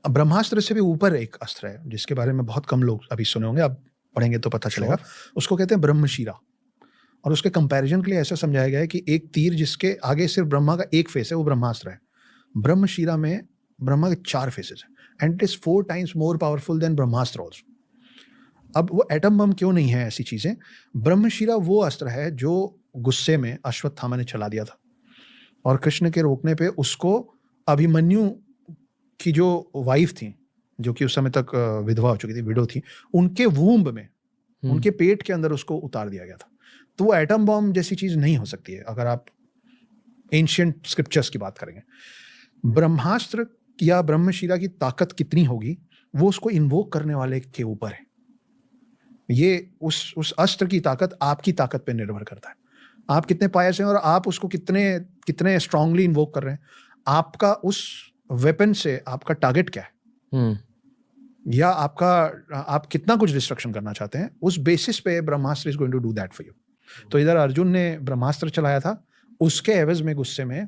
ब्रह्मास्त्र से भी ऊपर एक अस्त्र है जिसके बारे में बहुत कम लोग अभी सुने होंगे, आप पढ़ेंगे तो पता चलेगा। उसको कहते हैं ब्रह्मशिरा, और उसके कंपैरिजन के लिए ऐसा समझाया गया है कि एक तीर जिसके आगे सिर्फ ब्रह्मा का एक फेस है वो ब्रह्मास्त्र है। ब्रह्मशिरा में ब्रह्मा के 4 फेसेस हैं and it is 4 times more powerful than Brahmastra also. अब वो एटम बम क्यों नहीं है, ऐसी चीजें। ब्रह्मशिरा वो अस्त्र है जो गुस्से में अश्वत्थामा ने चला दिया था, और कृष्ण के रोकने पे उसको अभिमन्यु की जो वाइफ थी, जो कि उस समय तक विधवा हो चुकी थी, विडो थी, उनके वूम्ब में, उनके पेट के अंदर उसको उतार दिया गया था। तो वो एटम बॉम्ब जैसी चीज नहीं हो सकती है अगर आप एंशिएंट स्क्रिप्चर्स की बात करेंगे। ब्रह्मास्त्र या ब्रह्मशिरा की ताकत कितनी होगी वो उसको इन्वोक करने वाले के ऊपर है। ये उस अस्त्र की ताकत आपकी ताकत पे निर्भर करता है, आप कितने पायस हैं और आप उसको कितने स्ट्रांगली इन्वोक कर रहे हैं। आपका उस वेपन से आपका टारगेट क्या है, या आप कितना कुछ डिस्ट्रक्शन करना चाहते हैं, उस बेसिस पे Brahmastra is going to do that for you. तो इधर अर्जुन ने ब्रह्मास्त्र चलाया था, उसके एवज में गुस्से में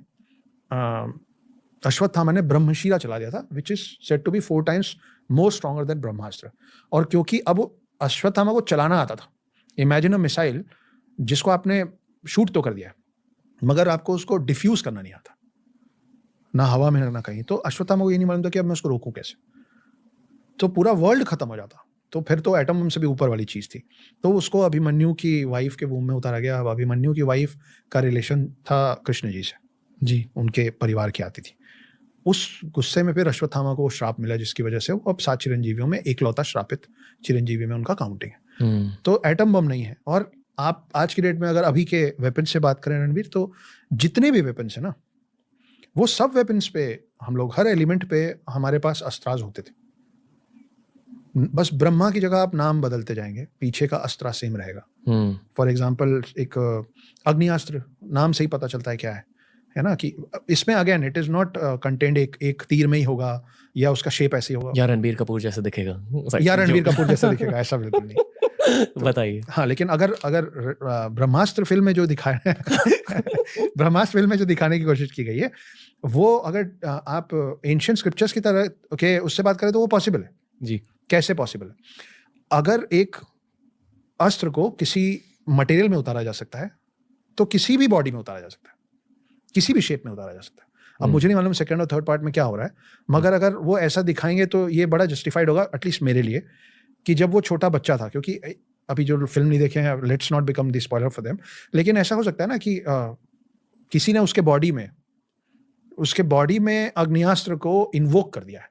अश्वत्थामा ने ब्रह्मशिरा चला दिया था, which is said to be 4 times more stronger than Brahmastra. और क्योंकि अब अश्वत्थामा को चलाना आता था, इमेजिन अ मिसाइल जिसको आपने शूट तो कर दिया मगर आपको उसको डिफ्यूज करना नहीं आता, ना हवा में ना कहीं, तो अश्वत्थामा को ये नहीं मालूम था कि अब मैं उसको रोकूं कैसे, तो पूरा वर्ल्ड खत्म हो जाता। तो फिर तो एटम बम से भी ऊपर वाली चीज थी, तो उसको अभिमन्यु की वाइफ के वूम में उतारा गया। अब अभिमन्यु की वाइफ का रिलेशन था कृष्ण जी से, जी उनके परिवार की आती थी। उस गुस्से में फिर अश्वत्थामा को श्राप मिला, जिसकी वजह से वो अब 7 चिरंजीवियों में एकलौता श्रापित चिरंजीवी में उनका काउंटिंग है। तो एटम बम नहीं है। और आप आज की डेट में अगर अभी के वेपन से बात करें रणवीर, तो जितने भी वेपन्स है ना, वो सब वेपन्स पे हम लोग हर एलिमेंट पे हमारे पास अस्त्राज होते थे। बस ब्रह्मा की जगह आप नाम बदलते जाएंगे, पीछे का अस्त्र सेम रहेगा। फॉर एग्जाम्पल एक अग्नियास्त्र, नाम से ही पता चलता है क्या है ना, कि इसमें again it is not contained एक तीर में ही होगा या उसका शेप ऐसे ही होगा या रणबीर कपूर जैसा दिखेगा, या रणबीर कपूर जैसा दिखेगा, ऐसा बिल्कुल नहीं। तो बताइए। हाँ, लेकिन अगर ब्रह्मास्त्र फिल्म में जो दिखाया ब्रह्मास्त्र फिल्म में जो दिखाने की कोशिश की गई है, वो अगर आप एंशिएंट स्क्रिप्चर्स की तरह ओके उससे बात करें तो वो पॉसिबल है जी। कैसे पॉसिबल है? अगर एक अस्त्र को किसी मटेरियल में उतारा जा सकता है तो किसी भी बॉडी में उतारा जा सकता है, किसी भी शेप में उतारा जा सकता है। अब मुझे नहीं मालूम सेकंड और थर्ड पार्ट में क्या हो रहा है, मगर अगर वो ऐसा दिखाएंगे तो ये बड़ा जस्टिफाइड होगा, एटलीस्ट मेरे लिए, कि जब वो छोटा बच्चा था, क्योंकि अभी जो फिल्म नहीं देखे हैं, let's not become the spoiler for them, लेकिन ऐसा हो सकता है ना कि किसी ने उसके बॉडी में अग्नियास्त्र को इन्वोक कर दिया है,